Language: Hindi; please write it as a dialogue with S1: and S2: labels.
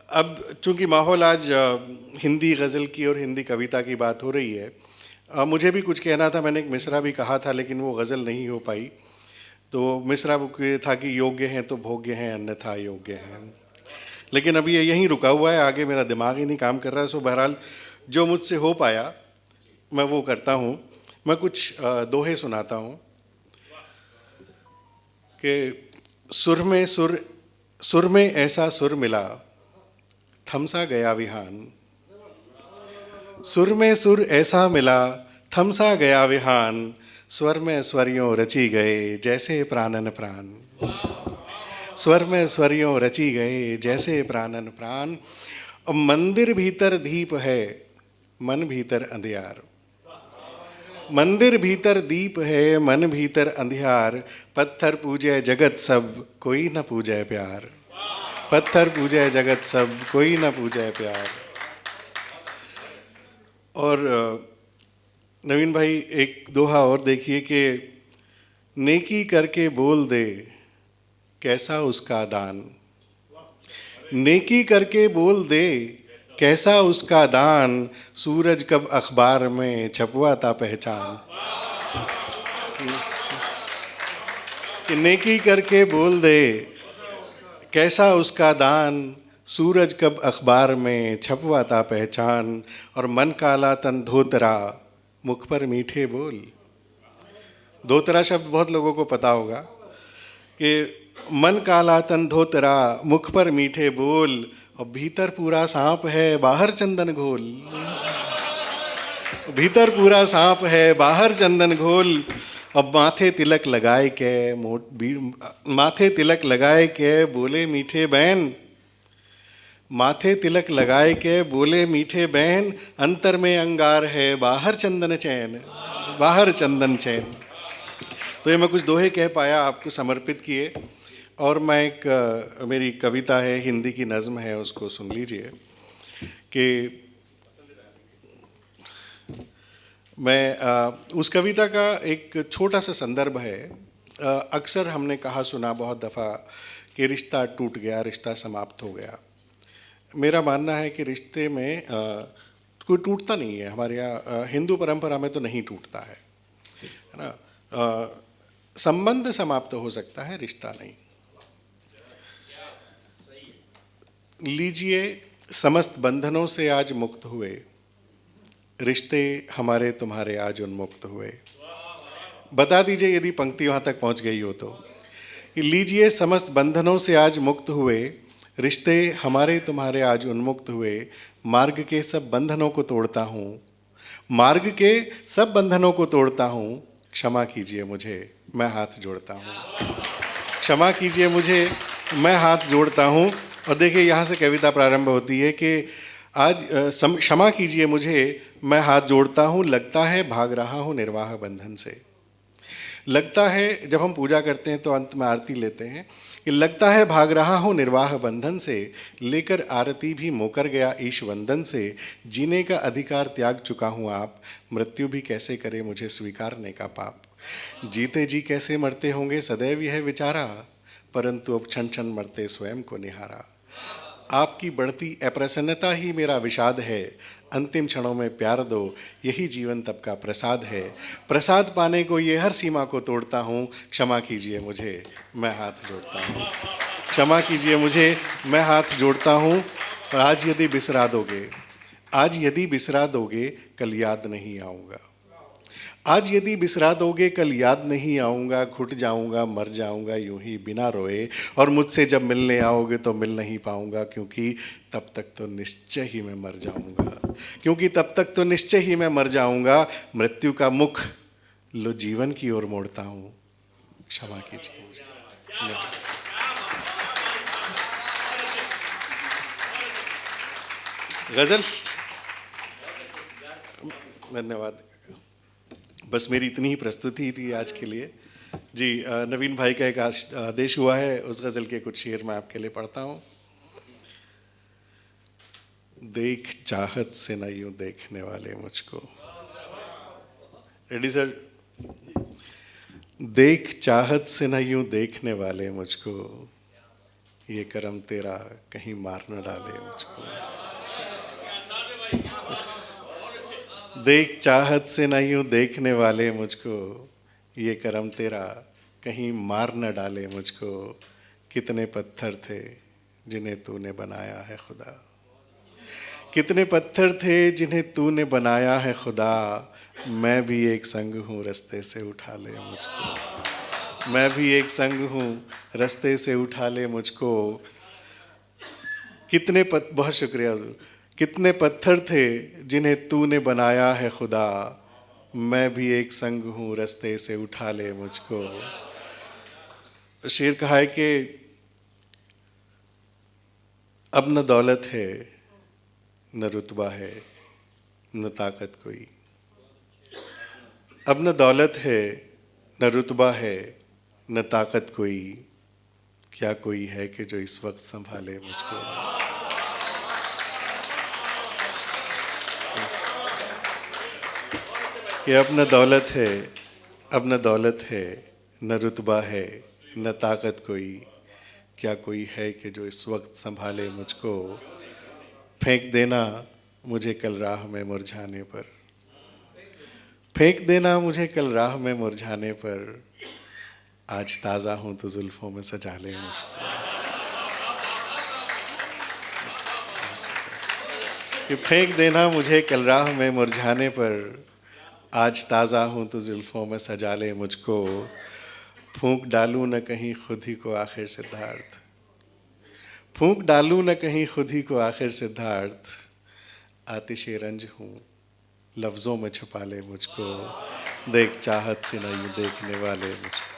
S1: अब चूंकि माहौल आज हिंदी गज़ल की और हिंदी कविता की बात हो रही है, मुझे भी कुछ कहना था। मैंने एक मिसरा भी कहा था लेकिन वो गज़ल नहीं हो पाई। तो मिसरा वो ये था कि योग्य हैं तो भोग्य हैं, अन्यथा अयोग्य हैं। लेकिन अभी ये यहीं रुका हुआ है, आगे मेरा दिमाग ही नहीं काम कर रहा है। सो बहरहाल जो मुझसे हो पाया मैं वो करता हूँ। मैं कुछ दोहे सुनाता हूँ कि सुर में ऐसा सुर मिला, थमसा गया विहान। सुर में सुर ऐसा मिला, थमसा गया विहान। स्वर में स्वरियों रची गए जैसे प्राणन प्राण। स्वर में स्वरियों रची गए जैसे प्राणन प्राण। अब मंदिर भीतर दीप है, मन भीतर अंधियार। मंदिर भीतर दीप है, मन भीतर अंधियार। पत्थर पूजे जगत सब, कोई न पूजे प्यार। पत्थर पूजे जगत सब, कोई न पूजे प्यार। और नवीन भाई एक दोहा और देखिए कि नेकी करके बोल दे कैसा उसका दान। नेकी करके बोल दे कैसा उसका दान। सूरज कब अखबार में छपवाता पहचान। कि नेकी करके बोल दे कैसा उसका दान। सूरज कब अखबार में छपवाता पहचान। और मन काला तन धोतरा, मुख पर मीठे बोल। धोतरा शब्द बहुत लोगों को पता होगा कि मन काला तन धोतरा, मुख पर मीठे बोल। और भीतर पूरा सांप है, बाहर चंदन घोल। भीतर पूरा सांप है, बाहर चंदन घोल। अब माथे तिलक लगाए के माथे तिलक लगाए के बोले मीठे बैन। माथे तिलक लगाए के बोले मीठे बैन। अंतर में अंगार है, बाहर चंदन चैन। बाहर चंदन चैन। तो ये मैं कुछ दोहे कह पाया, आपको समर्पित किए। और मैं एक मेरी कविता है, हिंदी की नज़्म है, उसको सुन लीजिए कि मैं उस कविता का एक छोटा सा संदर्भ है। अक्सर हमने कहा सुना बहुत दफ़ा कि रिश्ता टूट गया, रिश्ता समाप्त हो गया। मेरा मानना है कि रिश्ते में कोई टूटता नहीं है। हमारे यहाँ हिंदू परंपरा में तो नहीं टूटता है ना। संबंध समाप्त हो सकता है, रिश्ता नहीं। लीजिए समस्त बंधनों से आज मुक्त हुए, रिश्ते हमारे तुम्हारे आज उन्मुक्त हुए। बता दीजिए यदि पंक्ति वहाँ तक पहुँच गई हो तो। कि लीजिए समस्त बंधनों से आज मुक्त हुए, रिश्ते हमारे तुम्हारे आज उन्मुक्त हुए। मार्ग के सब बंधनों को तोड़ता हूँ, मार्ग के सब बंधनों को तोड़ता हूँ। क्षमा कीजिए मुझे, मैं हाथ जोड़ता हूँ। क्षमा कीजिए मुझे, मैं हाथ जोड़ता हूँ। और देखिए यहाँ से कविता प्रारंभ होती है कि आज क्षमा कीजिए मुझे, मैं हाथ जोड़ता हूँ। लगता है भाग रहा हूँ निर्वाह बंधन से। लगता है जब हम पूजा करते हैं तो अंत में आरती लेते हैं कि लगता है भाग रहा हूँ निर्वाह बंधन से। लेकर आरती भी मोकर गया ईश वंदन से। जीने का अधिकार त्याग चुका हूँ आप, मृत्यु भी कैसे करे मुझे स्वीकारने का पाप। जीते जी कैसे मरते होंगे सदैव यह विचारा, परंतु अब क्षण क्षण मरते स्वयं को निहारा। आपकी बढ़ती अप्रसन्नता ही मेरा विषाद है, अंतिम क्षणों में प्यार दो यही जीवन तब का प्रसाद है। प्रसाद पाने को ये हर सीमा को तोड़ता हूँ। क्षमा कीजिए मुझे, मैं हाथ जोड़ता हूँ। क्षमा कीजिए मुझे, मैं हाथ जोड़ता हूँ। और आज यदि बिसरा दोगे, आज यदि बिसरा दोगे कल याद नहीं आऊँगा। आज यदि बिसरा दोगे कल याद नहीं आऊँगा। घुट जाऊँगा मर जाऊँगा यूं ही बिना रोए। और मुझसे जब मिलने आओगे तो मिल नहीं पाऊँगा, क्योंकि तब तक तो निश्चय ही मैं मर जाऊँगा। क्योंकि तब तक तो निश्चय ही मैं मर जाऊँगा। मृत्यु का मुख लो जीवन की ओर मोड़ता हूँ। क्षमा कीजिए मुझे। गज़ल। धन्यवाद। बस मेरी इतनी ही प्रस्तुति थी आज के लिए जी। नवीन भाई का एक आदेश हुआ है, उस गज़ल के कुछ शेर मैं आपके लिए पढ़ता हूँ। देख चाहत से न यूं देखने वाले मुझको। Ready sir? देख चाहत से न यूं देखने वाले मुझको, ये करम तेरा कहीं मार न डाले मुझको। देख चाहत से न यूं देखने वाले मुझको, ये करम तेरा कहीं मार न डाले मुझको। कितने पत्थर थे जिन्हें तूने बनाया है खुदा, कितने पत्थर थे जिन्हें तूने बनाया है खुदा। मैं भी एक संग हूँ रास्ते से उठा ले मुझको, मैं भी एक संग हूँ रास्ते से उठा ले मुझको। बहुत शुक्रिया हुजूर। कितने पत्थर थे जिन्हें तूने बनाया है खुदा, मैं भी एक संग हूँ रास्ते से उठा ले मुझको। शेर कहा है कि अब न दौलत है न रुतबा है न ताकत कोई, अब न दौलत है न रुतबा है न ताकत कोई। क्या कोई है कि जो इस वक्त संभाले मुझको। कि अब न दौलत है, अब न दौलत है न रुतबा है न ताकत कोई। क्या कोई है कि जो इस वक्त संभाले मुझको। फेंक देना मुझे कल राह में मुरझाने पर, फेंक देना मुझे कल राह में मुरझाने पर। आज ताज़ा हूँ तो जुल्फों में सजा ले मुझको। कि फेंक देना मुझे कल राह में मुरझाने पर, आज ताज़ा हूँ तो जुल्फों में सजा ले मुझको। फूंक डालूं न कहीं खुद ही को आखिर सिद्धार्थ, फूंक डालूं न कहीं खुद ही को आखिर सिद्धार्थ। आतिशे रंज हूँ लफ्ज़ों में छुपा ले मुझको, देख चाहत से न यूं देखने वाले मुझको।